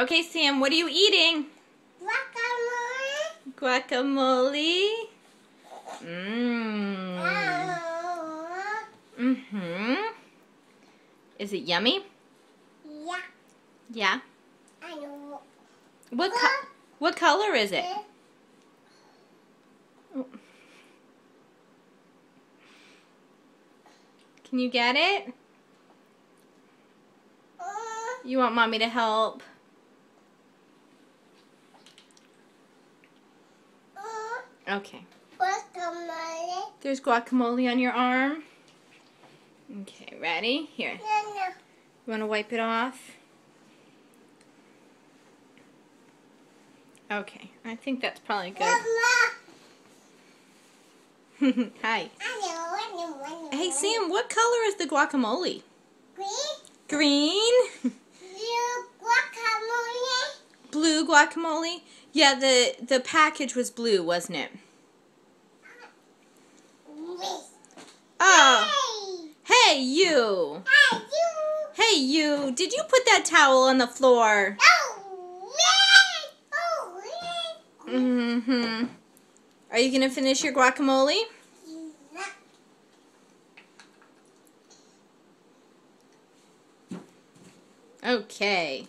Okay, Sam, what are you eating? Guacamole. Guacamole? Mm-hmm. Is it yummy? Yeah. Yeah? I know. What color is it? Can you get it? You want Mommy to help? Okay. Guacamole. There's guacamole on your arm. Okay, ready? Here. No. You want to wipe it off? Okay, I think that's probably good. Hi. Hey, Sam, what color is the guacamole? Green. Green? Blue guacamole. Blue guacamole? Yeah, the package was blue, wasn't it? Oh. Hey, you. Hey, you. Did you put that towel on the floor? Mm-hmm. Are you going to finish your guacamole? Okay.